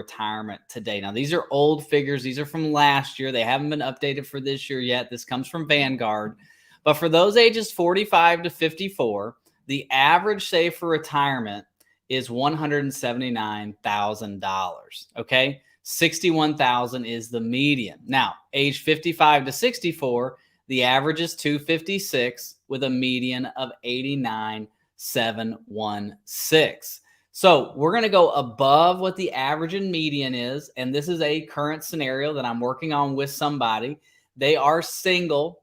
retirement today. Now, these are old figures. These are from last year. They haven't been updated for this year yet. This comes from Vanguard. But for those ages 45 to 54, the average save for retirement is $179,000. Okay. 61,000 is the median. Now, age 55 to 64, the average is 256 with a median of 89,716. So we're going to go above what the average and median is. And this is a current scenario that I'm working on with somebody. They are single.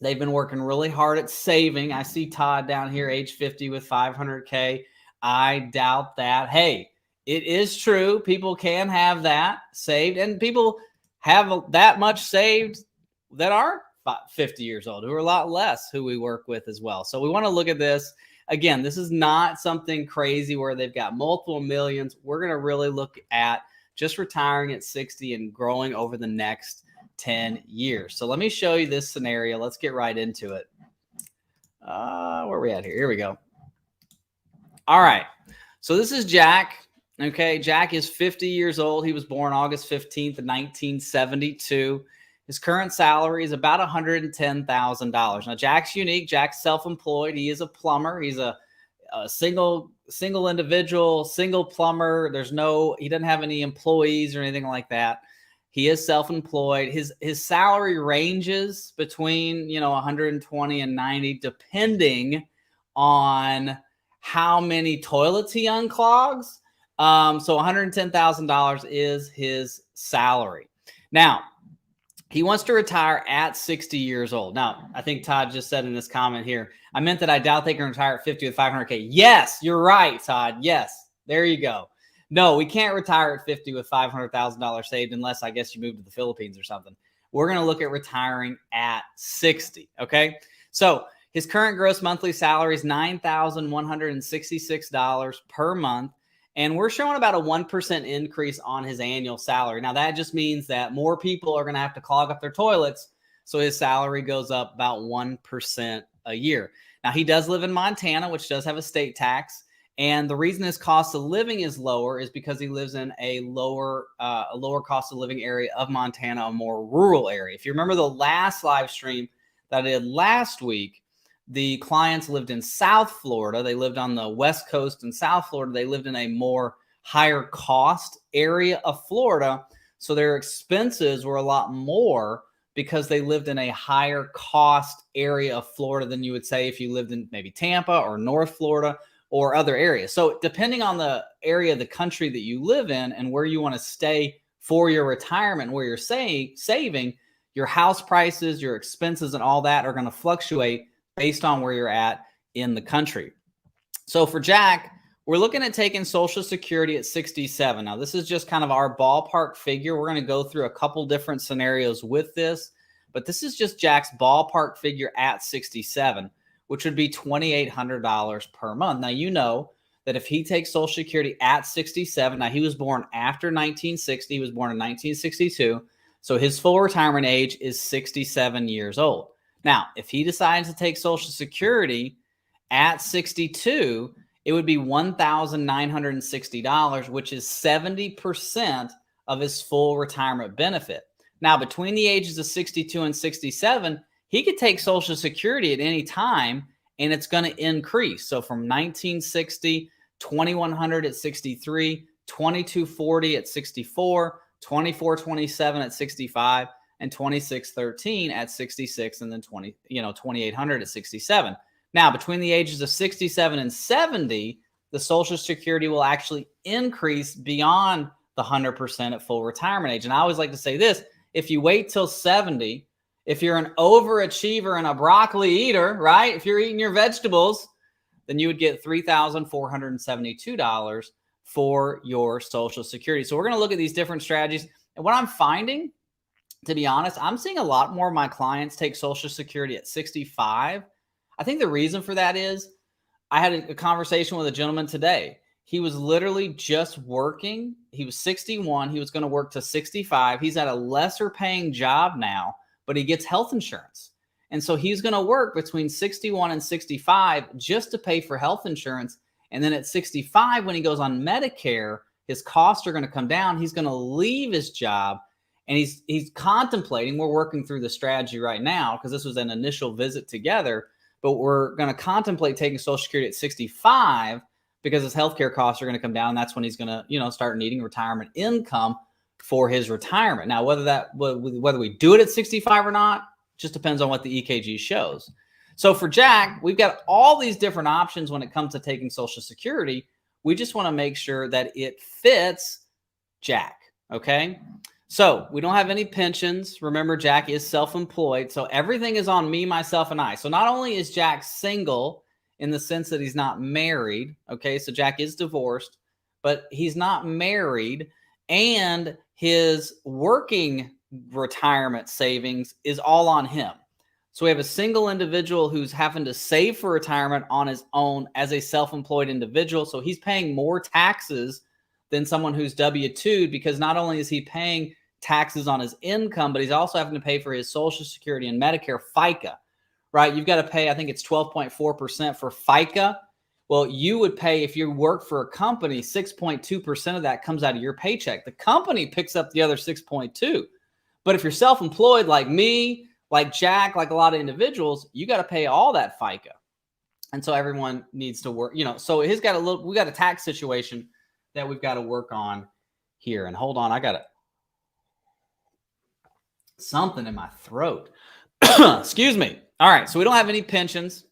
They've been working really hard at saving. I see Todd down here, age 50 with 500K. I doubt that. Hey, it is true. People can have that saved, and people have that much saved that are 50 years old, who are a lot less who we work with as well. So we want to look at this. Again, this is not something crazy where they've got multiple millions. We're going to really look at just retiring at 60 and growing over the next 10 years. So let me show you this scenario. Let's get right into it. Where are we at here? Here we go. All right. So this is Jack. Okay. Jack is 50 years old. He was born August 15th, 1972. His current salary is about $110,000. Now, Jack's unique. Jack's self-employed. He is a plumber. He's a single individual, single plumber. He doesn't have any employees or anything like that. He is self-employed. His salary ranges between, 120 and 90, depending on how many toilets he unclogs. So $110,000 is his salary. Now, he wants to retire at 60 years old. Now, I think Todd just said in this comment here, I meant that I doubt they can retire at 50 with 500K. Yes, you're right, Todd. Yes, there you go. No, we can't retire at 50 with $500,000 saved unless, I guess, you move to the Philippines or something. We're going to look at retiring at 60, okay? So his current gross monthly salary is $9,166 per month, and we're showing about a 1% increase on his annual salary. Now, that just means that more people are going to have to clog up their toilets, so his salary goes up about 1% a year. Now, he does live in Montana, which does have a state tax. And the reason his cost of living is lower is because he lives in a lower cost of living area of Montana, a more rural area. If you remember the last live stream that I did last week, the clients lived in South Florida. They lived on the West Coast in South Florida. They lived in a more higher cost area of Florida. So their expenses were a lot more because they lived in a higher cost area of Florida than you would say if you lived in maybe Tampa or North Florida or other areas. So depending on the area of the country that you live in and where you want to stay for your retirement, where you're saving, your house prices, your expenses, and all that are going to fluctuate based on where you're at in the country. So for Jack, we're looking at taking Social Security at 67. Now, this is just kind of our ballpark figure. We're going to go through a couple different scenarios with this, but this is just Jack's ballpark figure at 67, which would be $2,800 per month. Now, you know that if he takes Social Security at 67, now he was born after 1960, he was born in 1962, so his full retirement age is 67 years old. Now, if he decides to take Social Security at 62, it would be $1,960, which is 70% of his full retirement benefit. Now, between the ages of 62 and 67, he could take Social Security at any time, and it's going to increase. So from 1960, 2,100 at 63, 2,240 at 64, 2,427 at 65, and 2,613 at 66, and then 2,800 at 67. Now, between the ages of 67 and 70, the Social Security will actually increase beyond the 100% at full retirement age. And I always like to say this: if you wait till 70, if you're an overachiever and a broccoli eater, right? If you're eating your vegetables, then you would get $3,472 for your Social Security. So we're going to look at these different strategies. And what I'm finding, to be honest, I'm seeing a lot more of my clients take Social Security at 65. I think the reason for that is I had a conversation with a gentleman today. He was literally just working. He was 61. He was going to work to 65. He's at a lesser paying job now, but he gets health insurance. And so he's going to work between 61 and 65 just to pay for health insurance. And then at 65, when he goes on Medicare, his costs are going to come down. He's going to leave his job, and he's contemplating. We're working through the strategy right now because this was an initial visit together, but we're going to contemplate taking Social Security at 65 because his healthcare costs are going to come down. And that's when he's going to, start needing retirement income for his retirement. Now, whether we do it at 65 or not, just depends on what the EKG shows. So for Jack, we've got all these different options when it comes to taking Social Security. We just want to make sure that it fits Jack. Okay. So we don't have any pensions. Remember, Jack is self-employed. So everything is on me, myself, and I. So not only is Jack single in the sense that he's not married. Okay. So Jack is divorced, but he's not married, and his working retirement savings is all on him. So we have a single individual who's having to save for retirement on his own as a self-employed individual. So he's paying more taxes than someone who's W-2'd, because not only is he paying taxes on his income, but he's also having to pay for his Social Security and Medicare FICA, right? You've got to pay, I think it's 12.4% for FICA. Well, you would pay, if you work for a company, 6.2% of that comes out of your paycheck. The company picks up the other 6.2. But if you're self-employed like me, like Jack, like a lot of individuals, you got to pay all that FICA. And so everyone needs to work, so we got a tax situation that we've got to work on here. And hold on, I got something in my throat. Excuse me. All right. So we don't have any pensions.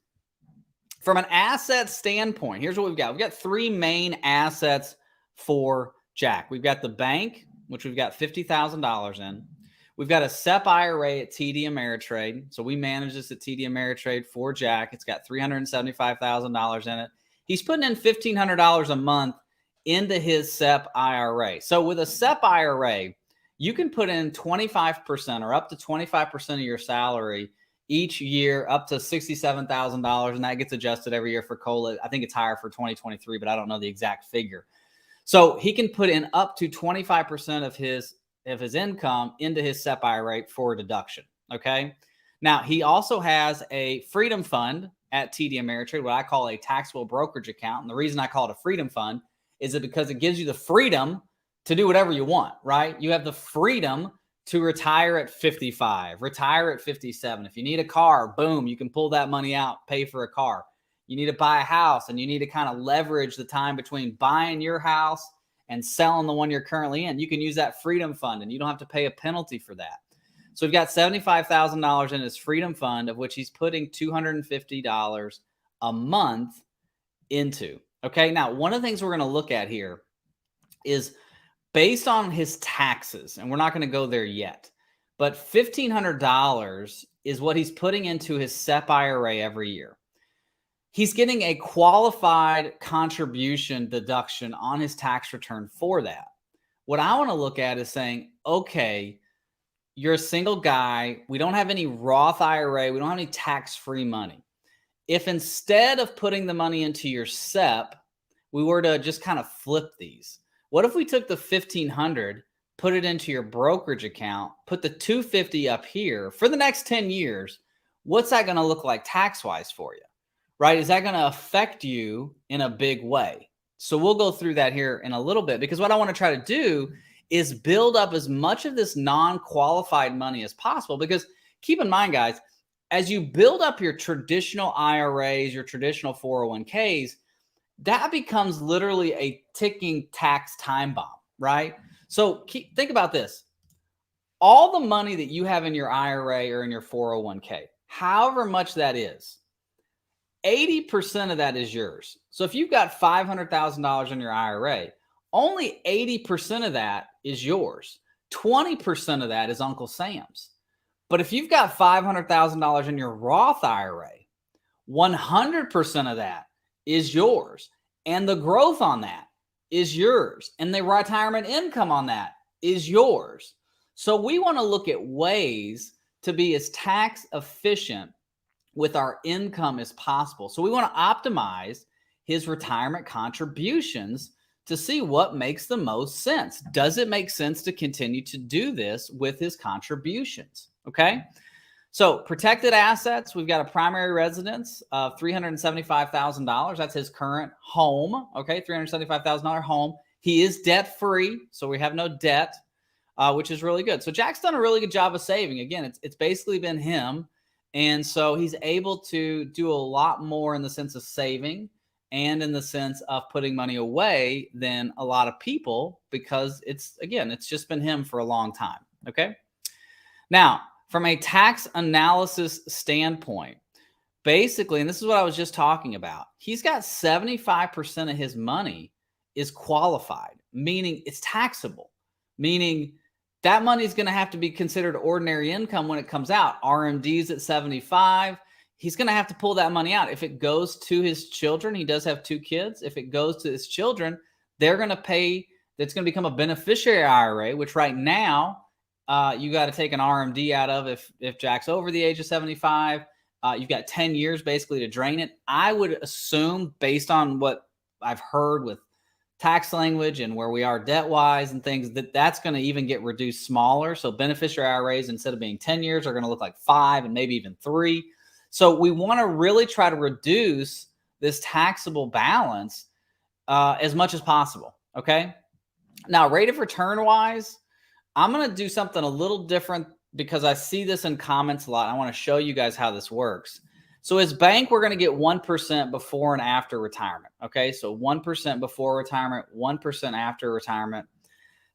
From an asset standpoint, here's what we've got. We've got three main assets for Jack. We've got the bank, which we've got $50,000 in. We've got a SEP IRA at TD Ameritrade. So we manage this at TD Ameritrade for Jack. It's got $375,000 in it. He's putting in $1,500 a month into his SEP IRA. So with a SEP IRA, you can put in 25% or up to 25% of your salary each year, up to $67,000. And that gets adjusted every year for COLA. I think it's higher for 2023, but I don't know the exact figure. So he can put in up to 25% of his income into his SEP IRA for a deduction. Okay. Now he also has a freedom fund at TD Ameritrade, what I call a taxable brokerage account. And the reason I call it a freedom fund is it because it gives you the freedom to do whatever you want, right? You have the freedom to retire at 55, retire at 57. If you need a car, boom, you can pull that money out, pay for a car. You need to buy a house, and you need to kind of leverage the time between buying your house and selling the one you're currently in. You can use that freedom fund, and you don't have to pay a penalty for that. So we've got $75,000 in his freedom fund, of which he's putting $250 a month into. Okay. Now, one of the things we're going to look at here is based on his taxes, and we're not going to go there yet, but $1,500 is what he's putting into his SEP IRA every year. He's getting a qualified contribution deduction on his tax return for that. What I want to look at is saying, okay, you're a single guy. We don't have any Roth IRA. We don't have any tax-free money. If instead of putting the money into your SEP, we were to just kind of flip these. What if we took the $1,500, put it into your brokerage account, put the $250 up here for the next 10 years? What's that going to look like tax-wise for you? Right? Is that going to affect you in a big way? So we'll go through that here in a little bit, because what I want to try to do is build up as much of this non-qualified money as possible. Because keep in mind, guys, as you build up your traditional IRAs, your traditional 401ks, that becomes literally a ticking tax time bomb, right? So think about this. All the money that you have in your IRA or in your 401k, however much that is, 80% of that is yours. So if you've got $500,000 in your IRA, only 80% of that is yours. 20% of that is Uncle Sam's. But if you've got $500,000 in your Roth IRA, 100% of that is yours. And the growth on that is yours. And the retirement income on that is yours. So we want to look at ways to be as tax efficient with our income as possible. So we want to optimize his retirement contributions to see what makes the most sense. Does it make sense to continue to do this with his contributions? Okay. So protected assets, we've got a primary residence of $375,000. That's his current home. Okay. $375,000 home. He is debt free, so we have no debt, which is really good. So Jack's done a really good job of saving. Again, it's basically been him. And so he's able to do a lot more in the sense of saving and in the sense of putting money away than a lot of people, because it's just been him for a long time. Okay. Now, from a tax analysis standpoint, basically, and this is what I was just talking about, he's got 75% of his money is qualified, meaning it's taxable, meaning that money is going to have to be considered ordinary income when it comes out. RMD's at 75. He's going to have to pull that money out. If it goes to his children, he does have 2 kids. If it goes to his children, they're going to pay. That's going to become a beneficiary IRA, which right now you got to take an RMD out of if Jack's over the age of 75. You've got 10 years basically to drain it. I would assume, based on what I've heard with tax language and where we are debt-wise and things, that's going to even get reduced smaller. So beneficiary IRAs, instead of being 10 years, are going to look like 5 and maybe even 3. So we want to really try to reduce this taxable balance as much as possible. Okay. Now, rate of return wise, I'm going to do something a little different because I see this in comments a lot. I want to show you guys how this works. So as bank, we're going to get 1% before and after retirement. Okay. So 1% before retirement, 1% after retirement.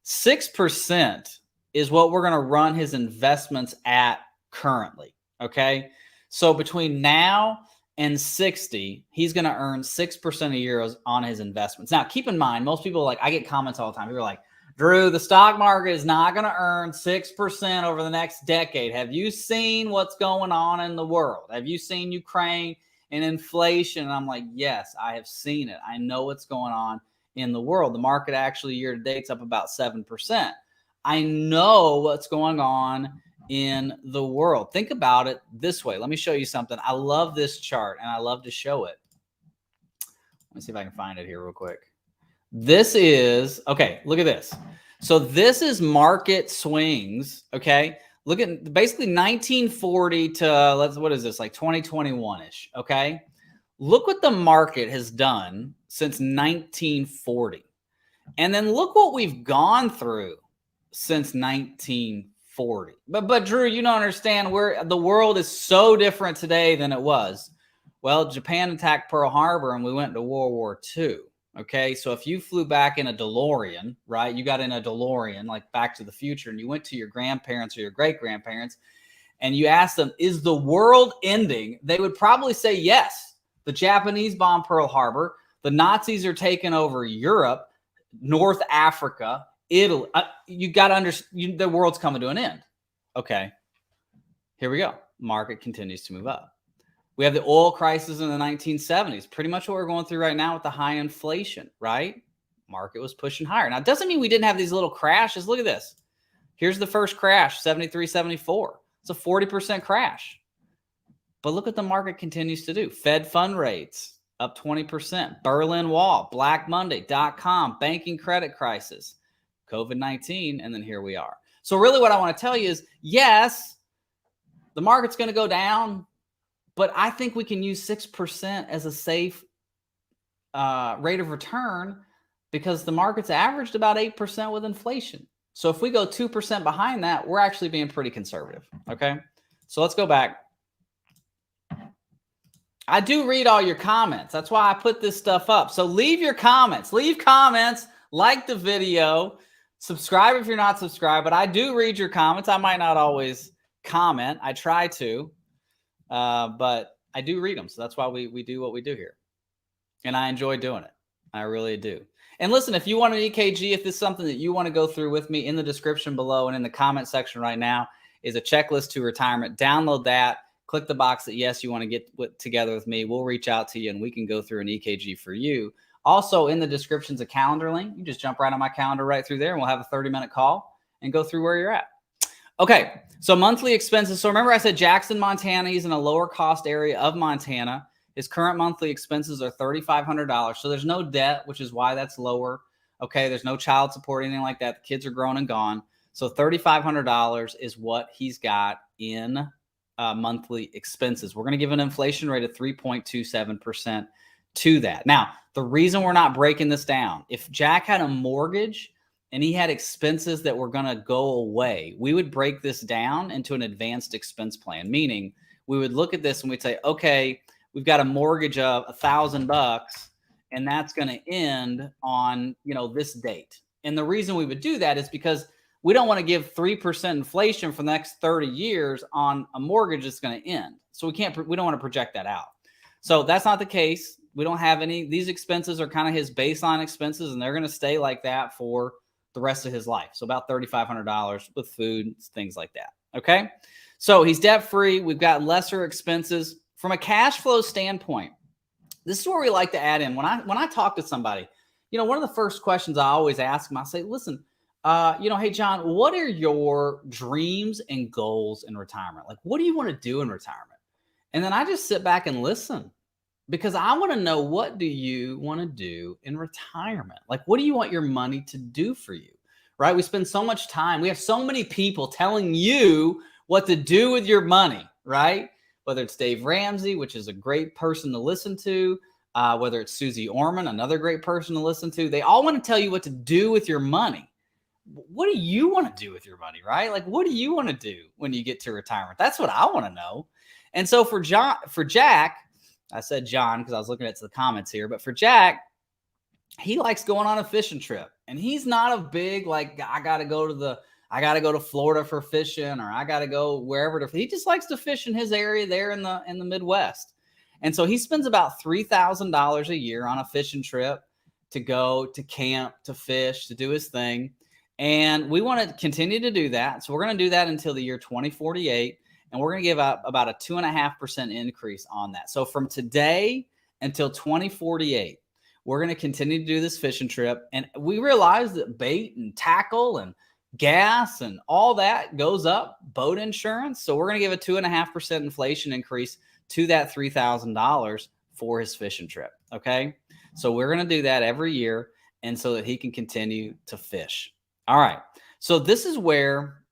6% is what we're going to run his investments at currently. Okay. So between now and 60, he's going to earn 6% a year on his investments. Now, keep in mind, most people, like, I get comments all the time. People are like, Drew, the stock market is not going to earn 6% over the next decade. Have you seen what's going on in the world? Have you seen Ukraine and inflation? And I'm like, yes, I have seen it. I know what's going on in the world. The market actually year to date's up about 7%. I know what's going on in the world. Think about it this way. Let me show you something. I love this chart and I love to show it. Let me see if I can find it here real quick. This is, okay, look at this. So this is market swings, okay? Look at basically 1940 to, what is this, like 2021-ish, okay? Look what the market has done since 1940. And then look what we've gone through since 1940. But Drew, you don't understand, where the world is so different today than it was. Well, Japan attacked Pearl Harbor and we went to World War II. Okay, so if you flew back in a DeLorean, right, you got in a DeLorean, like Back to the Future, and you went to your grandparents or your great-grandparents, and you asked them, is the world ending? They would probably say yes. The Japanese bombed Pearl Harbor. The Nazis are taking over Europe, North Africa, Italy. You got to understand, the world's coming to an end. Okay, here we go. Market continues to move up. We have the oil crisis in the 1970s, pretty much what we're going through right now with the high inflation, right? Market was pushing higher. Now, it doesn't mean we didn't have these little crashes. Look at this. Here's the first crash, 73, 74. It's a 40% crash. But look what the market continues to do. Fed fund rates up 20%. Berlin Wall, Black Monday, .com, banking credit crisis, COVID-19, and then here we are. So really what I want to tell you is, yes, the market's going to go down, but I think we can use 6% as a safe rate of return because the market's averaged about 8% with inflation. So if we go 2% behind that, we're actually being pretty conservative. Okay. So let's go back. I do read all your comments. That's why I put this stuff up. So leave your comments. Leave comments. Like the video. Subscribe if you're not subscribed. But I do read your comments. I might not always comment. I try to. But I do read them. So that's why we do what we do here. And I enjoy doing it. I really do. And listen, if you want an EKG, if this is something that you want to go through with me, in the description below and in the comment section right now is a checklist to retirement. Download that. Click the box that, yes, you want to get together with me. We'll reach out to you and we can go through an EKG for you. Also, in the description is a calendar link. You just jump right on my calendar right through there and we'll have a 30-minute call and go through where you're at. Okay, so monthly expenses. So remember I said Jackson, Montana. He's in a lower cost area of Montana. His current monthly expenses are $3,500. So there's no debt, which is why that's lower. Okay, there's no child support, anything like that. The kids are grown and gone. So $3,500 is what he's got in monthly expenses. We're going to give an inflation rate of 3.27% to that. Now, the reason we're not breaking this down, if Jack had a mortgage and he had expenses that were going to go away, we would break this down into an advanced expense plan, meaning we would look at this and we'd say, okay, we've got a mortgage of $1,000 and that's going to end on, this date. And the reason we would do that is because we don't want to give 3% inflation for the next 30 years on a mortgage that's going to end. So we don't want to project that out. So that's not the case. We don't have any. These expenses are kind of his baseline expenses, and they're going to stay like that for the rest of his life. So about $3,500 with food, things like that. Okay. So he's debt free. We've got lesser expenses from a cash flow standpoint. This is where we like to add in when I talk to somebody, one of the first questions I always ask them, I say, listen, hey, John, what are your dreams and goals in retirement? Like, what do you want to do in retirement? And then I just sit back and listen, because I want to know, what do you want to do in retirement? Like, what do you want your money to do for you? Right? We spend so much time. We have so many people telling you what to do with your money, right? Whether it's Dave Ramsey, which is a great person to listen to, whether it's Susie Orman, another great person to listen to, they all want to tell you what to do with your money. What do you want to do with your money, right? Like, what do you want to do when you get to retirement? That's what I want to know. And so for Jack, I said John because I was looking at the comments here, but for Jack, he likes going on a fishing trip, and he's not a big, like, I got to go to Florida for fishing, or I got to go wherever. He just likes to fish in his area there in the Midwest. And so he spends about $3,000 a year on a fishing trip to go to camp, to fish, to do his thing. And we want to continue to do that. So we're going to do that until the year 2048. And we're going to give up about a 2.5% increase on that. So from today until 2048, we're going to continue to do this fishing trip. And we realize that bait and tackle and gas and all that goes up, boat insurance. So we're going to give a 2.5% inflation increase to that $3,000 for his fishing trip. Okay. So we're going to do that every year, and so that he can continue to fish. All right. So this is where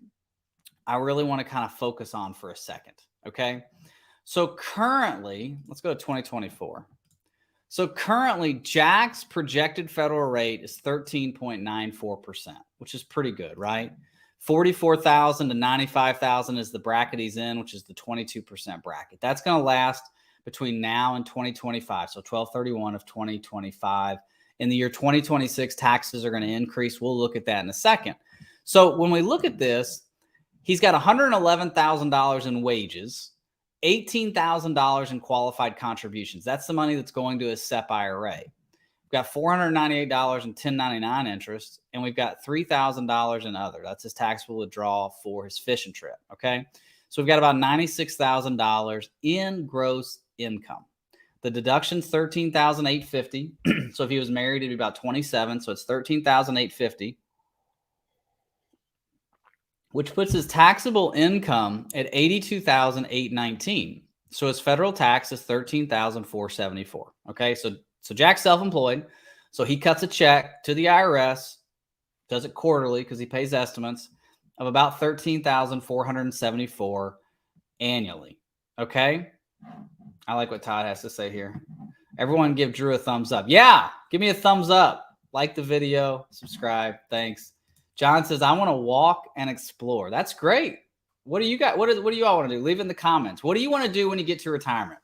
I really want to kind of focus on for a second. Okay. So currently, let's go to 2024. So currently, Jack's projected federal rate is 13.94%, which is pretty good, right? 44,000 to 95,000 is the bracket he's in, which is the 22% bracket. That's going to last between now and 2025. So 12/31 of 2025. In the year 2026, taxes are going to increase. We'll look at that in a second. So when we look at this, he's got $111,000 in wages, $18,000 in qualified contributions. That's the money that's going to his SEP IRA. We've got $498 in 1099 interest, and we've got $3,000 in other. That's his taxable withdrawal for his fishing trip. Okay. So we've got about $96,000 in gross income. The deduction's $13,850. So if he was married, it'd be about 27. So it's $13,850. Which puts his taxable income at $82,819. So his federal tax is $13,474. Okay, so Jack's self-employed, so he cuts a check to the IRS, does it quarterly because he pays estimates of about $13,474 annually. Okay, I like what Todd has to say here. Everyone, give Drew a thumbs up. Yeah, give me a thumbs up. Like the video, subscribe. Thanks. John says, I want to walk and explore. That's great. What do you got? What do you all want to do? Leave in the comments. What do you want to do when you get to retirement?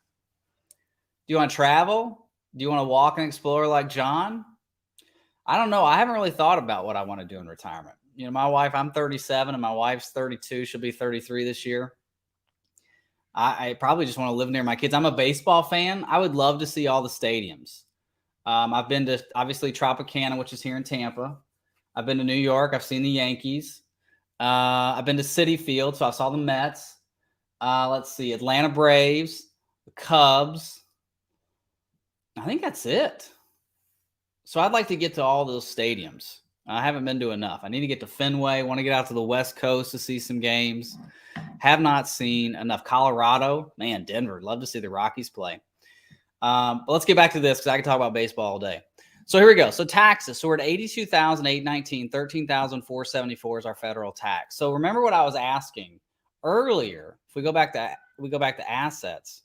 Do you want to travel? Do you want to walk and explore like John? I don't know. I haven't really thought about what I want to do in retirement. My wife, I'm 37 and my wife's 32. She'll be 33 this year. I probably just want to live near my kids. I'm a baseball fan. I would love to see all the stadiums. I've been to, obviously, Tropicana, which is here in Tampa. I've been to New York. I've seen the Yankees. I've been to Citi Field, so I saw the Mets. Let's see, Atlanta Braves, the Cubs. I think that's it. So I'd like to get to all those stadiums. I haven't been to enough. I need to get to Fenway. Want to get out to the West Coast to see some games. Have not seen enough. Colorado, man, Denver. Love to see the Rockies play. But let's get back to this because I can talk about baseball all day. So here we go. So taxes. So we're at $82,819, $13,474 is our federal tax. So remember what I was asking earlier. If we go back to assets,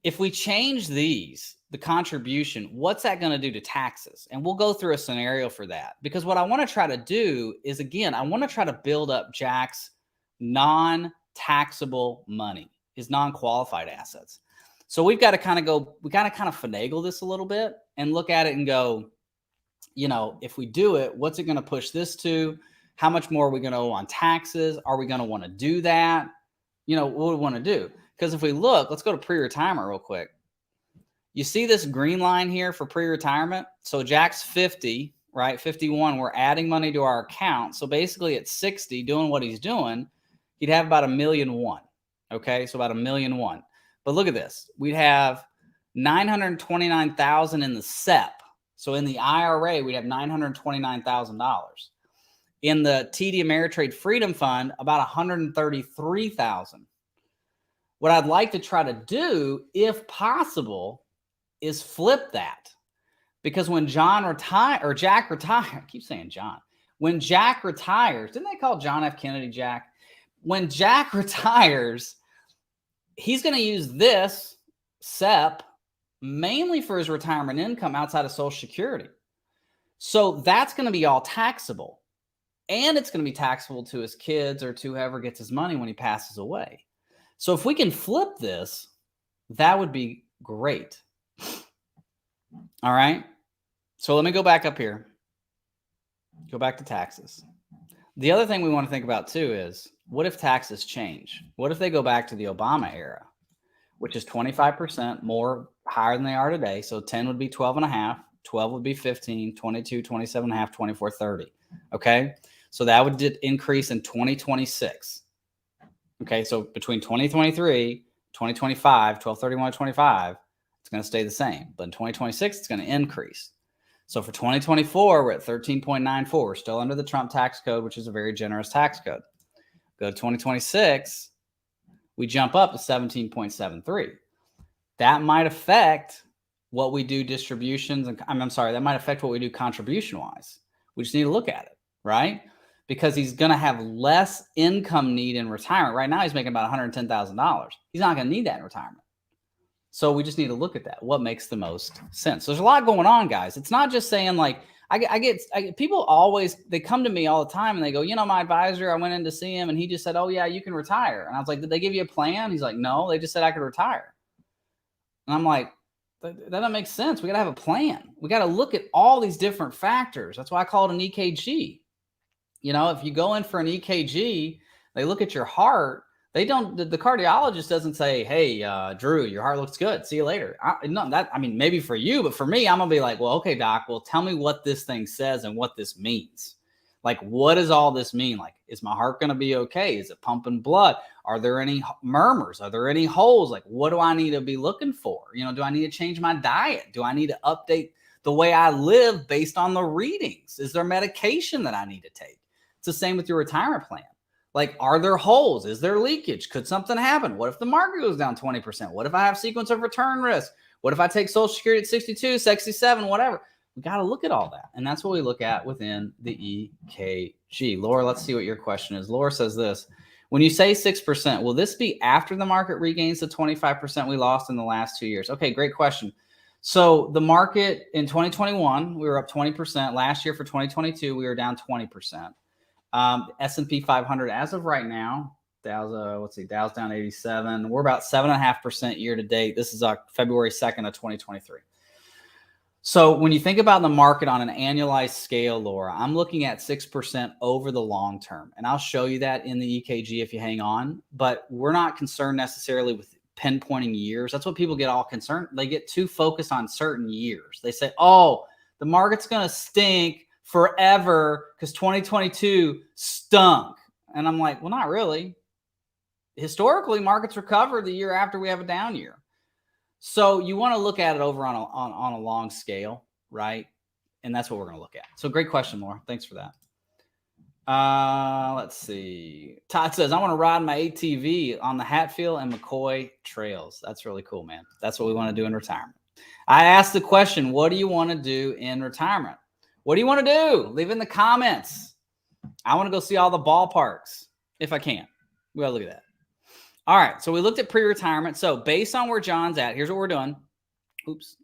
if we change these, the contribution, what's that going to do to taxes? And we'll go through a scenario for that, because what I want to try to do is, again, I want to try to build up Jack's non-taxable money, his non-qualified assets. So we've got to kind of go, we got to kind of finagle this a little bit and look at it and go, you know, if we do it, what's it going to push this to? How much more are we going to owe on taxes? Are we going to want to do that? You know, what do we want to do? Because if we look, let's go to pre-retirement real quick. You see this green line here for pre-retirement? So Jack's 50, right? 51, we're adding money to our account. So basically at 60, doing what he's doing, he'd have about $1.1 million. Okay, so about $1.1 million. But look at this. We'd have $929,000 in the SEP. So in the IRA, we'd have $929,000. In the TD Ameritrade Freedom Fund, about $133,000. What I'd like to try to do, if possible, is flip that. Because when Jack retires, I keep saying John. When Jack retires, didn't they call John F. Kennedy Jack? When Jack retires, he's going to use this SEP mainly for his retirement income outside of Social Security. So that's going to be all taxable. And it's going to be taxable to his kids or to whoever gets his money when he passes away. So if we can flip this, that would be great. All right. So let me go back up here. Go back to taxes. The other thing we want to think about too is, what if taxes change? What if they go back to the Obama era, which is 25% more higher than they are today? So 10 would be 12.5, 12 would be 15, 22, 27.5, 24, 30. Okay. So that would increase in 2026. Okay. So between 2023, 2025, 12/31/25, it's going to stay the same. But in 2026, it's going to increase. So for 2024, we're at 13.94. We're still under the Trump tax code, which is a very generous tax code. Go to 2026, we jump up to 17.73. That might affect what we do distributions. And I'm sorry, that might affect what we do contribution wise. We just need to look at it, right? Because he's going to have less income need in retirement. Right now, he's making about $110,000. He's not going to need that in retirement. So we just need to look at that. What makes the most sense? There's a lot going on, guys. It's not just saying like, I get people always, they come to me all the time and they go, you know, my advisor, I went in to see him and he just said, oh yeah, you can retire. And I was like, did they give you a plan? He's like, no, they just said I could retire. And I'm like, that doesn't make sense. We got to have a plan. We got to look at all these different factors. That's why I call it an EKG. You know, if you go in for an EKG, they look at your heart. They don't, the cardiologist doesn't say, hey, Drew, your heart looks good. See you later. I mean, maybe for you, but for me, I'm going to be like, well, okay, doc, well, tell me what this thing says and what this means. Like, what does all this mean? Like, is my heart going to be okay? Is it pumping blood? Are there any murmurs? Are there any holes? Like, what do I need to be looking for? You know, do I need to change my diet? Do I need to update the way I live based on the readings? Is there medication that I need to take? It's the same with your retirement plan. Like, are there holes? Is there leakage? Could something happen? What if the market goes down 20%? What if I have sequence of return risk? What if I take Social Security at 62, 67, whatever? We got to look at all that. And that's what we look at within the EKG. Laura, let's see what your question is. Laura says this: when you say 6%, will this be after the market regains the 25% we lost in the last 2 years? Okay, great question. So the market in 2021, we were up 20%. Last year for 2022, we were down 20%. S&P 500 as of right now, Dow's down 87. We're about 7.5% year to date. This is February 2nd of 2023. So when you think about the market on an annualized scale, Laura, I'm looking at 6% over the long term. And I'll show you that in the EKG if you hang on. But we're not concerned necessarily with pinpointing years. That's what people get all concerned. They get too focused on certain years. They say, oh, the market's going to stink forever because 2022 stunk. And I'm like, well, not really. Historically, markets recover the year after we have a down year. So you want to look at it over on a long scale, right? And that's what we're going to look at. So great question, Laura. Thanks for that. Let's see. Todd says, I want to ride my ATV on the Hatfield and McCoy trails. That's really cool, man. That's what we want to do in retirement. I asked the question, what do you want to do in retirement? What do you want to do? Leave in the comments. I want to go see all the ballparks if I can. We got to look at that. All right. So we looked at pre-retirement. So based on where John's at, here's what we're doing. Oops.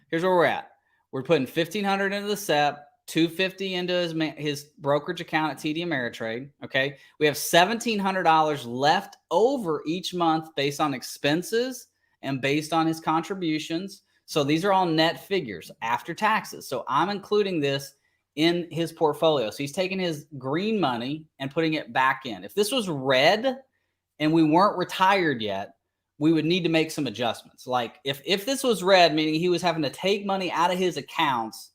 Here's where we're at. We're putting $1,500 into the SEP, $250 into his brokerage account at TD Ameritrade. Okay. We have $1,700 left over each month based on expenses and based on his contributions. So these are all net figures after taxes. So I'm including this in his portfolio. So he's taking his green money and putting it back in. If this was red and we weren't retired yet, we would need to make some adjustments. Like if this was red, meaning he was having to take money out of his accounts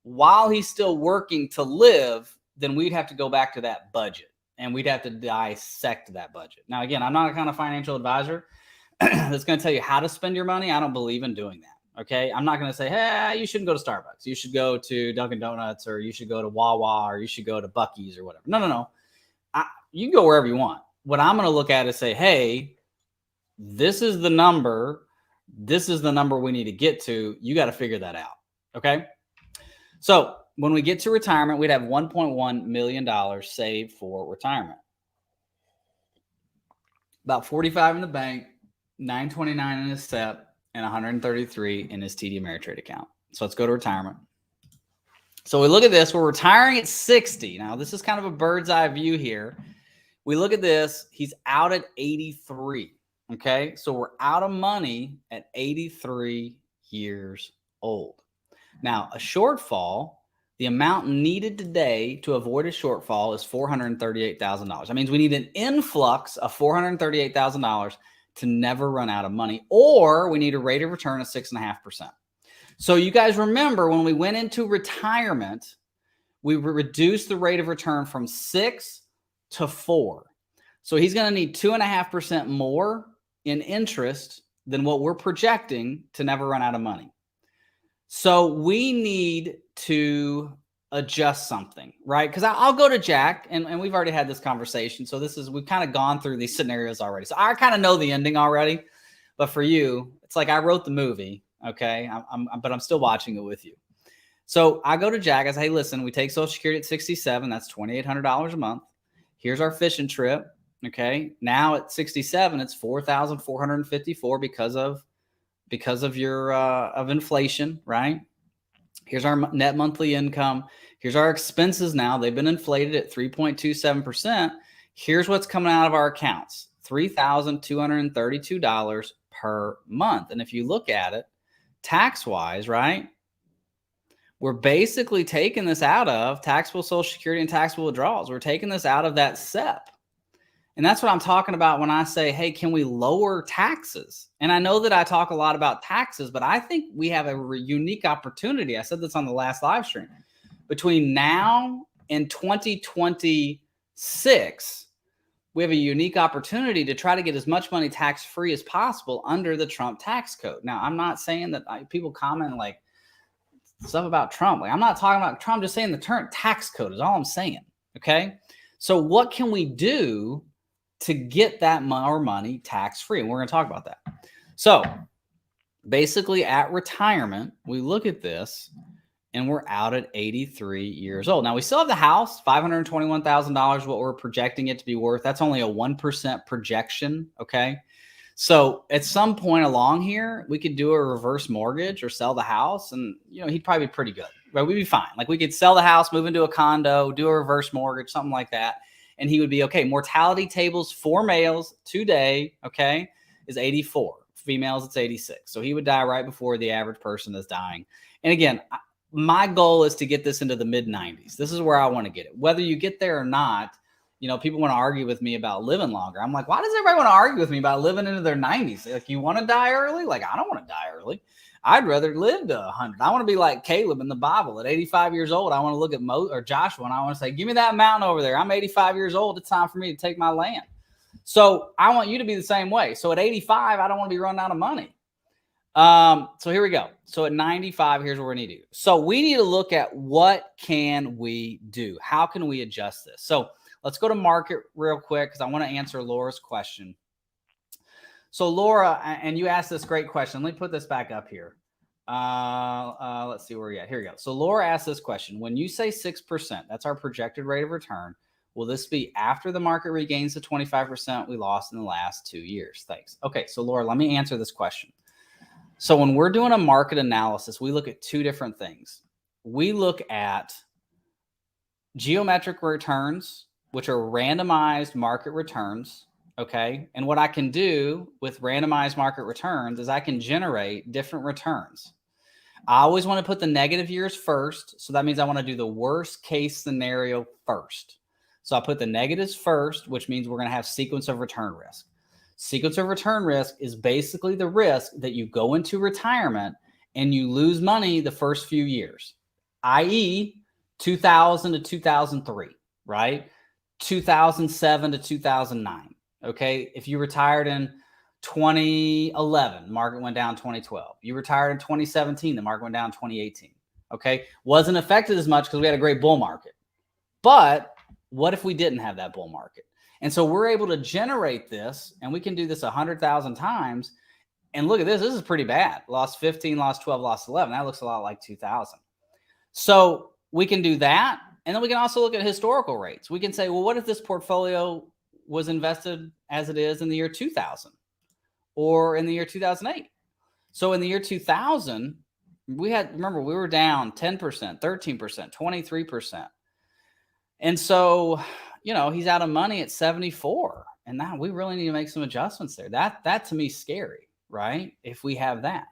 while he's still working to live, then we'd have to go back to that budget and we'd have to dissect that budget. Now, again, I'm not a kind of financial advisor that's going to tell you how to spend your money. I don't believe in doing that. Okay. I'm not going to say, hey, you shouldn't go to Starbucks. You should go to Dunkin' Donuts, or you should go to Wawa, or you should go to Buc-ee's or whatever. No. You can go wherever you want. What I'm going to look at is say, hey, this is the number. This is the number we need to get to. You got to figure that out. Okay. So when we get to retirement, we'd have $1.1 million saved for retirement. About 45 in the bank, 929 in his SEP, and 133 in his TD Ameritrade account. So let's go to retirement. So we look at this. We're retiring at 60. Now, this is kind of a bird's eye view here. We look at this. He's out at 83. Okay, so we're out of money at 83 years old. Now, a shortfall, the amount needed today to avoid a shortfall is $438,000. That means we need an influx of $438,000 to never run out of money, or we need a rate of return of 6.5%. So you guys remember when we went into retirement, we reduced the rate of return from 6 to 4. So he's going to need 2.5% more in interest than what we're projecting to never run out of money. So we need to adjust something, right? Because I'll go to Jack, and we've already had this conversation. So we've kind of gone through these scenarios already. So I kind of know the ending already. But for you, it's like I wrote the movie, okay? But I'm still watching it with you. So I go to Jack. I say, hey, listen, we take Social Security at 67. That's $2,800 a month. Here's our fishing trip. Okay. Now at 67, it's 4,454 because of your of inflation, right? Here's our net monthly income. Here's our expenses now. They've been inflated at 3.27%. Here's what's coming out of our accounts. $3,232 per month. And if you look at it tax-wise, right? We're basically taking this out of taxable Social Security and taxable withdrawals. We're taking this out of that SEP. And that's what I'm talking about when I say, hey, can we lower taxes? And I know that I talk a lot about taxes, but I think we have a unique opportunity. I said this on the last live stream. Between now and 2026, we have a unique opportunity to try to get as much money tax-free as possible under the Trump tax code. Now, I'm not saying that people comment like stuff about Trump. Like, I'm not talking about Trump, I'm just saying the current tax code is all I'm saying. Okay. So what can we do to get that more money tax-free? And we're going to talk about that. So basically at retirement, we look at this and we're out at 83 years old. Now we still have the house, $521,000, what we're projecting it to be worth. That's only a 1% projection. Okay. So at some point along here, we could do a reverse mortgage or sell the house, and he'd probably be pretty good. Right? We'd be fine. Like we could sell the house, move into a condo, do a reverse mortgage, something like that. And he would be okay. Mortality tables for males today, okay, is 84. Females, it's 86. So he would die right before the average person is dying. And again, my goal is to get this into the mid-90s. This is where I want to get it. Whether you get there or not, people want to argue with me about living longer. I'm like, why does everybody want to argue with me about living into their 90s? Like, you want to die early? Like, I don't want to die early. I'd rather live to 100. I want to be like Caleb in the Bible. At 85 years old, I want to look at or Joshua, and I want to say, give me that mountain over there. I'm 85 years old. It's time for me to take my land. So I want you to be the same way. So at 85, I don't want to be running out of money. So here we go. So at 95, here's what we need to do. So we need to look at what can we do? How can we adjust this? So let's go to market real quick because I want to answer Laura's question. So Laura, and you asked this great question. Let me put this back up here. Let's see where we're at. Here we go. So Laura asked this question. When you say 6%, that's our projected rate of return. Will this be after the market regains the 25% we lost in the last 2 years? Thanks. Okay, so Laura, let me answer this question. So when we're doing a market analysis, we look at two different things. We look at geometric returns, which are randomized market returns. Okay. And what I can do with randomized market returns is I can generate different returns. I always want to put the negative years first. So that means I want to do the worst case scenario first. So I put the negatives first, which means we're going to have sequence of return risk. Sequence of return risk is basically the risk that you go into retirement and you lose money the first few years, i.e., 2000 to 2003, right? 2007 to 2009. Okay. If you retired in 2011, market went down 2012. You retired in 2017, the market went down 2018. Okay. Wasn't affected as much because we had a great bull market. But what if we didn't have that bull market? And so we're able to generate this, and we can do this 100,000 times. And look at this. This is pretty bad. Lost 15, lost 12, lost 11. That looks a lot like 2000. So we can do that. And then we can also look at historical rates. We can say, well, what if this portfolio was invested as it is in the year 2000 or in the year 2008? So in the year 2000, remember, we were down 10%, 13%, 23%. And so, he's out of money at 74. And now we really need to make some adjustments there. That to me is scary, right? If we have that.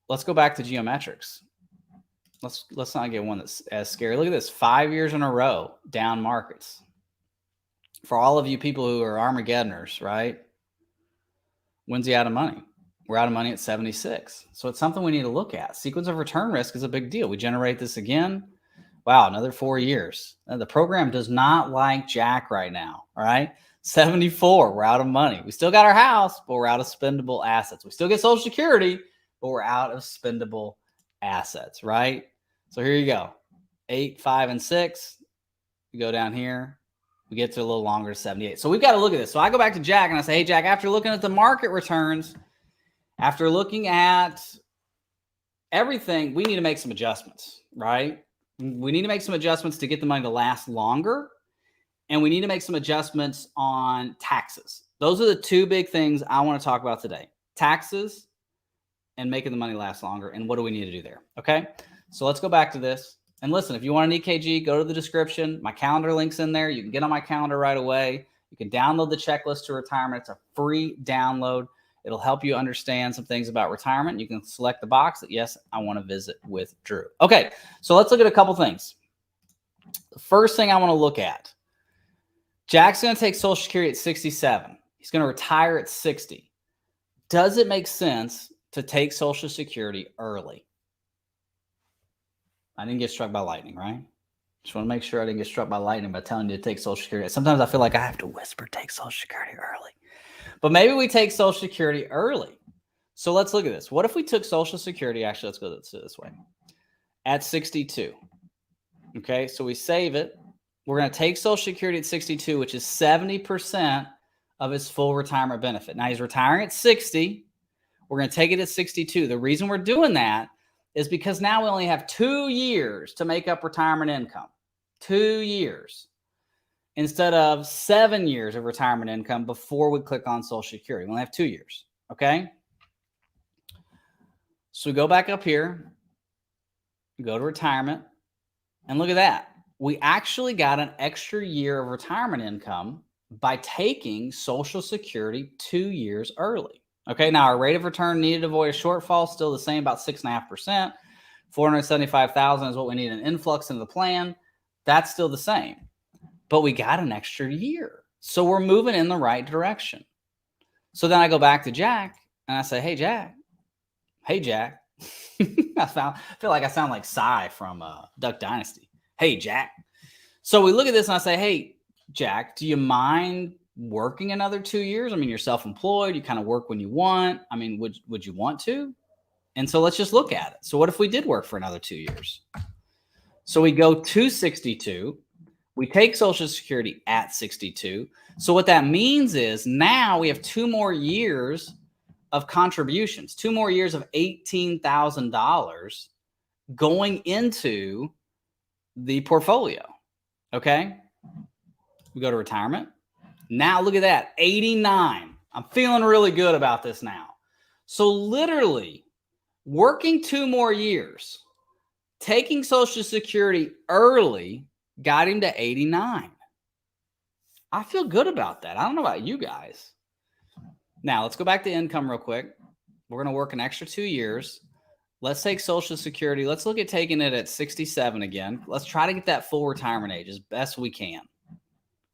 Let's go back to geometrics. Let's not get one that's as scary. Look at this, 5 years in a row, down markets. For all of you people who are Armageddoners, right? When's he out of money? We're out of money at 76. So it's something we need to look at. Sequence of return risk is a big deal. We generate this again. Wow, another 4 years. The program does not like Jack right now, all right? 74, we're out of money. We still got our house, but we're out of spendable assets. We still get Social Security, but we're out of spendable assets, right? So here you go. 8, 5, and 6. We go down here. We get to a little longer, 78. So we've got to look at this. So I go back to Jack and I say, hey, Jack, after looking at the market returns, after looking at everything, we need to make some adjustments, right? We need to make some adjustments to get the money to last longer. And we need to make some adjustments on taxes. Those are the two big things I want to talk about today. Taxes and making the money last longer. And what do we need to do there? Okay. So let's go back to this. And listen, if you want an EKG, go to the description. My calendar link's in there. You can get on my calendar right away. You can download the checklist to retirement. It's a free download. It'll help you understand some things about retirement. You can select the box that, yes, I want to visit with Drew. Okay, so let's look at a couple things. The first thing I want to look at, Jack's going to take Social Security at 67. He's going to retire at 60. Does it make sense to take Social Security early? I didn't get struck by lightning, right? Just want to make sure I didn't get struck by lightning by telling you to take Social Security. Sometimes I feel like I have to whisper, take Social Security early. But maybe we take Social Security early. So let's look at this. What if we took Social Security, actually, let's go this way, at 62. Okay, so we save it. We're going to take Social Security at 62, which is 70% of his full retirement benefit. Now he's retiring at 60. We're going to take it at 62. The reason we're doing that is because now we only have 2 years to make up retirement income. 2 years. Instead of 7 years of retirement income before we click on Social Security. We only have 2 years, okay? So we go back up here, go to retirement, and look at that. We actually got an extra year of retirement income by taking Social Security 2 years early. Okay, now our rate of return needed to avoid a shortfall, still the same, about 6.5%. 475,000 is what we need an influx into the plan. That's still the same. But we got an extra year. So we're moving in the right direction. So then I go back to Jack and I say, hey, Jack. Hey, Jack. I feel like I sound like Cy from Duck Dynasty. Hey, Jack. So we look at this and I say, hey, Jack, do you mind working another 2 years? I mean, you're self-employed. You kind of work when you want. I mean, would you want to? And so let's just look at it. So what if we did work for another 2 years? So we go to 62. We take Social Security at 62. So what that means is now we have 2 more years of contributions, 2 more years of $18,000 going into the portfolio. Okay. We go to retirement. Now look at that, 89. I'm feeling really good about this now. So literally working 2 more years, taking Social Security early got him to 89. I feel good about that. I don't know about you guys. Now let's go back to income real quick. We're going to work an extra 2 years. Let's take Social Security. Let's look at taking it at 67 again. Let's try to get that full retirement age as best we can.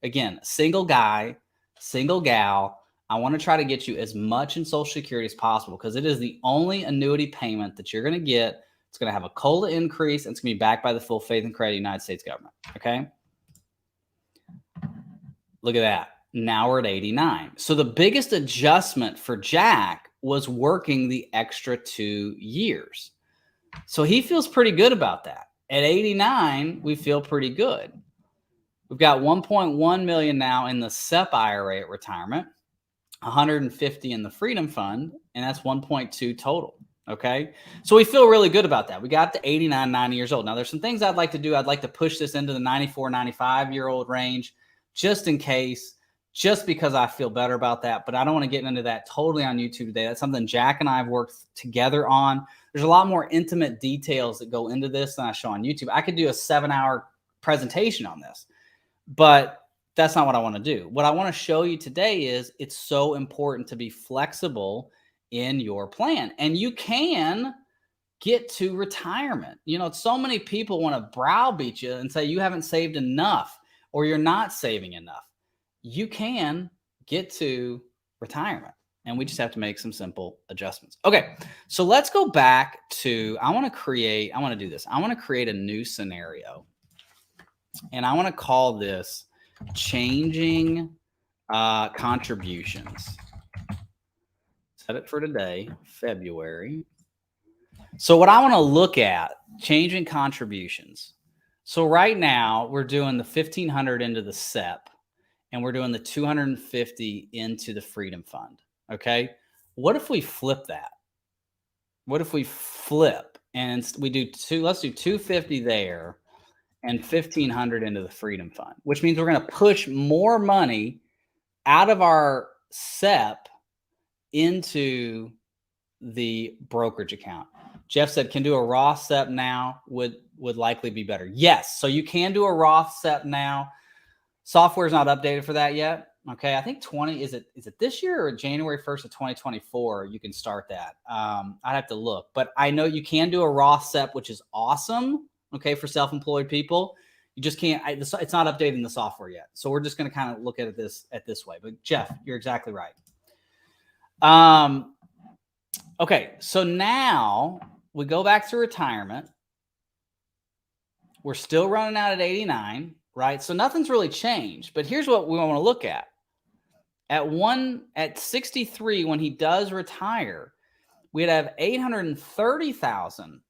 Again, single guy, single gal. I want to try to get you as much in Social Security as possible because it is the only annuity payment that you're going to get. It's going to have a COLA increase, and it's going to be backed by the full faith and credit of the United States government. Okay? Look at that. Now we're at 89. So the biggest adjustment for Jack was working the extra 2 years. So he feels pretty good about that. At 89, we feel pretty good. We've got 1.1 million now in the SEP IRA at retirement, 150 in the Freedom Fund, and that's 1.2 total. Okay. So we feel really good about that. We got to 89, 90 years old. Now there's some things I'd like to do. I'd like to push this into the 94, 95-year-old range just in case, just because I feel better about that. But I don't want to get into that totally on YouTube today. That's something Jack and I have worked together on. There's a lot more intimate details that go into this than I show on YouTube. I could do a 7-hour presentation on this, but that's not what I want to do. What I want to show you today is it's so important to be flexible in your plan. And you can get to retirement. You know, so many people want to browbeat you and say you haven't saved enough or you're not saving enough. You can get to retirement, and we just have to make some simple adjustments. Okay, so let's go back to, I want to create a new scenario, and I want to call this changing contributions. Set it for today, February. So what I want to look at, changing contributions. So right now we're doing the 1,500 into the SEP, and we're doing the 250 into the Freedom Fund. Okay. What if we flip that? What if we flip and we do let's do 250 there and 1,500 into the Freedom Fund, which means we're going to push more money out of our SEP into the brokerage account. Jeff said, can do a Roth SEP now would likely be better. Yes. So you can do a Roth SEP now. Software is not updated for that yet. Okay. I think is it this year or January 1st of 2024? You can start that. I'd have to look, but I know you can do a Roth SEP, which is awesome. Okay. For self-employed people, you just can't, it's not updating the software yet. So we're just going to kind of look at it this way, but Jeff, you're exactly right. Okay. So now we go back to retirement. We're still running out at 89. Right? So nothing's really changed, but here's what we want to look at. At 63, when he does retire, we'd have 830,000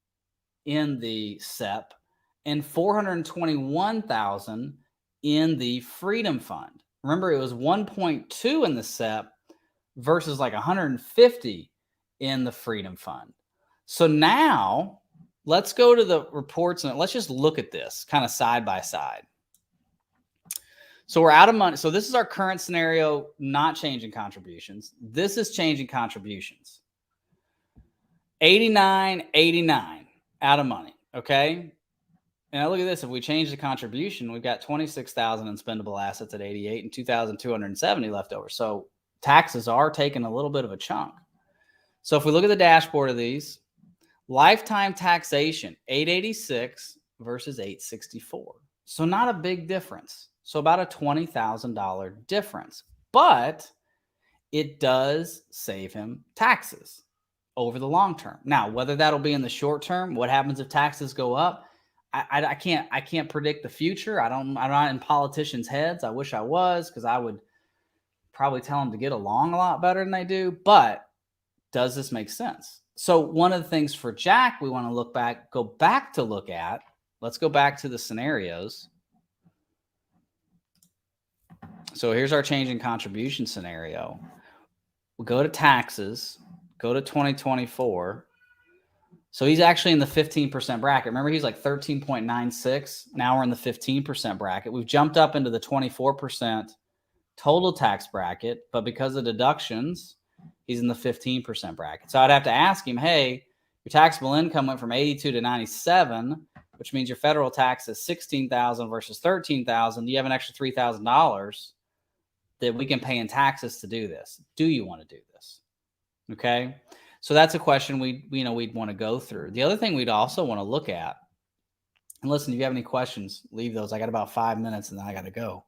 in the SEP and 421,000 in the Freedom Fund. Remember, it was 1.2 in the SEP versus like 150 in the Freedom Fund. So now let's go to the reports and let's just look at this kind of side by side. So we're out of money. So this is our current scenario, not changing contributions. This is changing contributions. 89, 89, out of money. Okay. And now look at this. If we change the contribution, we've got 26,000 in spendable assets at 88 and 2,270 left over. So taxes are taking a little bit of a chunk. So if we look at the dashboard of these, lifetime taxation, 886 versus 864. So not a big difference. So about a $20,000 difference, but it does save him taxes over the long term. Now, whether that'll be in the short term, what happens if taxes go up? I can't predict the future. I'm not in politicians' heads. I wish I was, because I would probably tell them to get along a lot better than they do. But does this make sense? So one of the things for Jack, we want to look at. Let's go back to the scenarios. So here's our change in contribution scenario. We go to taxes, go to 2024. So he's actually in the 15% bracket. Remember, he's like 13.96. Now we're in the 15% bracket. We've jumped up into the 24% total tax bracket, but because of deductions, he's in the 15% bracket. So I'd have to ask him, hey, your taxable income went from 82 to 97, which means your federal tax is 16,000 versus 13,000. You have an extra $3,000 that we can pay in taxes to do this. Do you want to do this? Okay. So that's a question we'd want to go through. The other thing we'd also want to look at, and listen, if you have any questions, leave those. I got about 5 minutes and then I got to go.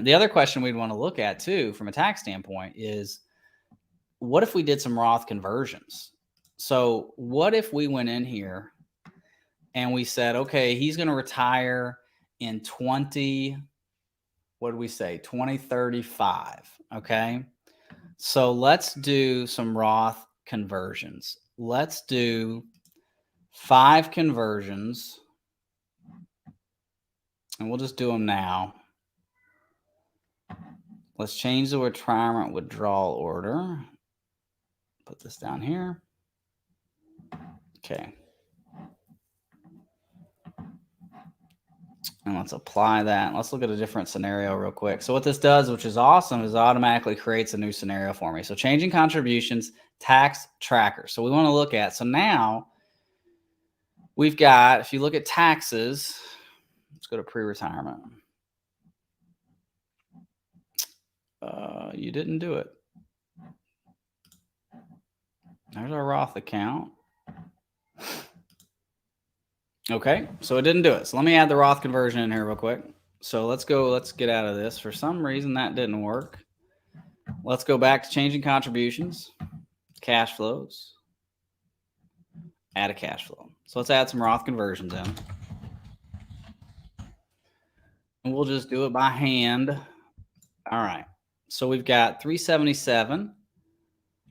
The other question we'd want to look at too, from a tax standpoint, is what if we did some Roth conversions? So what if we went in here and we said, okay, he's going to retire in 2035. Okay. So let's do some Roth conversions. Let's do 5 conversions and we'll just do them now. Let's change the retirement withdrawal order. Put this down here. Okay. And let's apply that. Let's look at a different scenario real quick. So what this does, which is awesome, is automatically creates a new scenario for me. So changing contributions, tax tracker. So we want to look at, so now we've got, if you look at taxes, let's go to pre-retirement. You didn't do it. There's our Roth account. Okay, so it didn't do it. So let me add the Roth conversion in here real quick. So let's get out of this. For some reason that didn't work. Let's go back to changing contributions, cash flows, add a cash flow. So let's add some Roth conversions in. And we'll just do it by hand. All right, so we've got 377.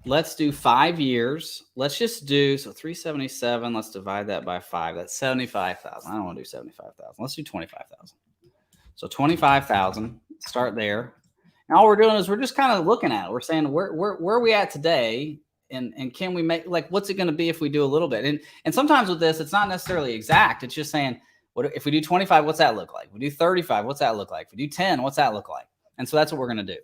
Let's do 5 years. Let's just do, so 377, let's divide that by 5. That's 75,000. I don't want to do 75,000. Let's do 25,000. So 25,000, start there. And all we're doing is we're just kind of looking at it. We're saying, where are we at today? And can we make, like, what's it going to be if we do a little bit? And sometimes with this, it's not necessarily exact. It's just saying, what if we do 25, what's that look like? If we do 35, what's that look like? If we do 10, what's that look like? And so that's what we're going to do.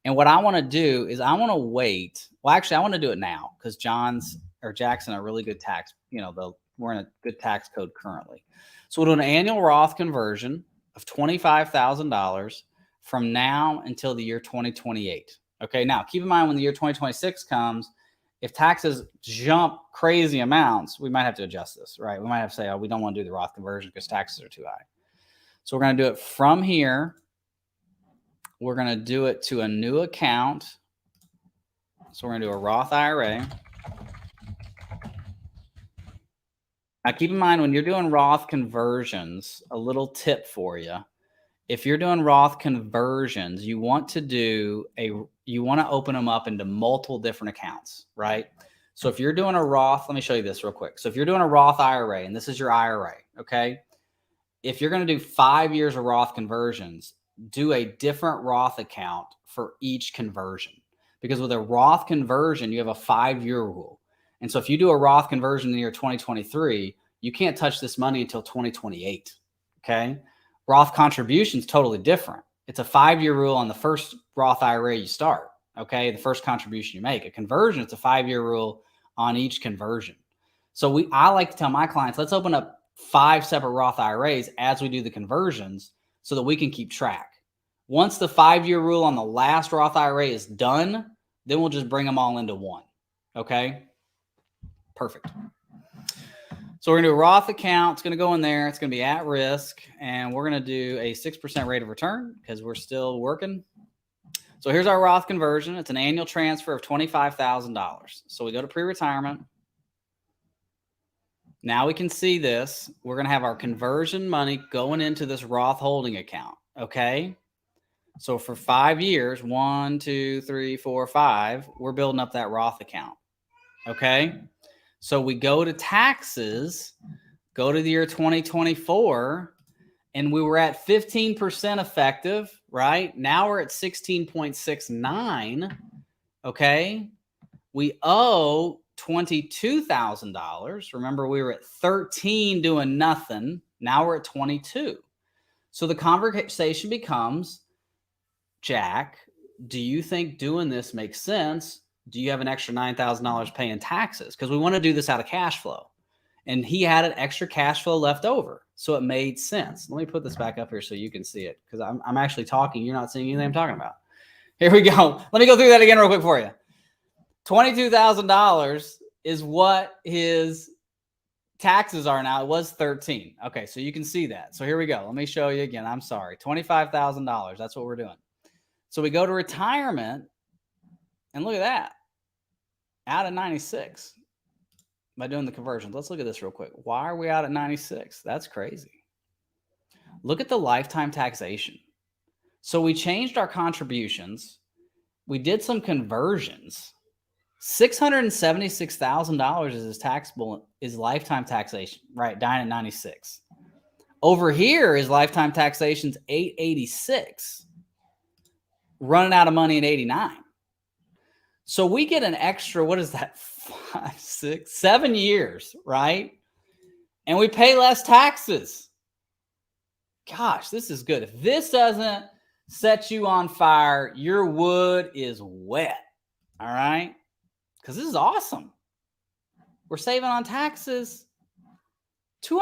And what I want to do is I want to wait. Well, actually, I want to do it now because Jackson are really good tax. We're in a good tax code currently. So we'll do an annual Roth conversion of $25,000 from now until the year 2028. Okay. Now keep in mind when the year 2026 comes, if taxes jump crazy amounts, we might have to adjust this, right? We might have to say, oh, we don't want to do the Roth conversion because taxes are too high. So we're going to do it from here. We're going to do it to a new account. So we're going to do a Roth IRA. Now, keep in mind, when you're doing Roth conversions, a little tip for you. If you're doing Roth conversions, you want to open them up into multiple different accounts, right? So if you're doing a Roth, let me show you this real quick. So if you're doing a Roth IRA, and this is your IRA, okay? If you're going to do 5 years of Roth conversions, do a different Roth account for each conversion, because with a Roth conversion, you have a 5-year rule. And so if you do a Roth conversion in the year 2023, you can't touch this money until 2028. Okay. Roth contribution is totally different. It's a 5-year rule on the first Roth IRA you start. Okay. The first contribution you make. A conversion, it's a 5-year rule on each conversion. So I like to tell my clients, let's open up 5 separate Roth IRAs as we do the conversions so that we can keep track. Once the 5-year rule on the last Roth IRA is done, then we'll just bring them all into one. Okay. Perfect. So we're going to do a Roth account. It's going to go in there. It's going to be at risk. And we're going to do a 6% rate of return because we're still working. So here's our Roth conversion. It's an annual transfer of $25,000. So we go to pre-retirement. Now we can see this. We're going to have our conversion money going into this Roth holding account. Okay. So for 5 years, 1, 2, 3, 4, 5, we're building up that Roth account. Okay. So we go to taxes, go to the year 2024, and we were at 15% effective, right? Now we're at 16.69. Okay. We owe $22,000. Remember, we were at 13 doing nothing. Now we're at 22. So the conversation becomes, Jack, do you think doing this makes sense? Do you have an extra $9,000 paying taxes? Because we want to do this out of cash flow. And he had an extra cash flow left over. So it made sense. Let me put this back up here so you can see it, because I'm actually talking. You're not seeing anything I'm talking about. Here we go. Let me go through that again real quick for you. $22,000 is what his taxes are now. It was 13. Okay, so you can see that. So here we go. Let me show you again. I'm sorry. $25,000. That's what we're doing. So we go to retirement, and look at that. Out at 96 by doing the conversions. Let's look at this real quick. Why are we out at 96? That's crazy. Look at the lifetime taxation. So we changed our contributions. We did some conversions. $676,000 is his taxable, is lifetime taxation, right? Dying at 96. Over here is lifetime taxation's 886. Running out of money at 89. So we get an extra, what is that? 5, 6, 7 years, right? And we pay less taxes. Gosh, this is good. If this doesn't set you on fire, your wood is wet. All right? Because this is awesome. We're saving on taxes $200,000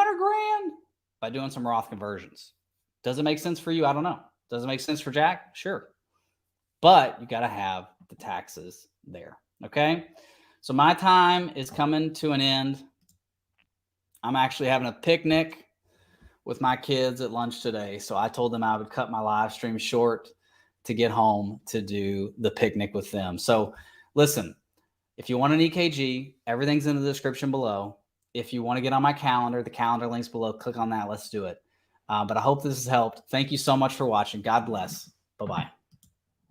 by doing some Roth conversions. Does it make sense for you? I don't know. Does it make sense for Jack? Sure. But you got to have the taxes there. Okay. So my time is coming to an end. I'm actually having a picnic with my kids at lunch today. So I told them I would cut my live stream short to get home to do the picnic with them. So listen, if you want an EKG, everything's in the description below. If you want to get on my calendar, the calendar link's below. Click on that. Let's do it. But I hope this has helped. Thank you so much for watching. God bless. Bye-bye.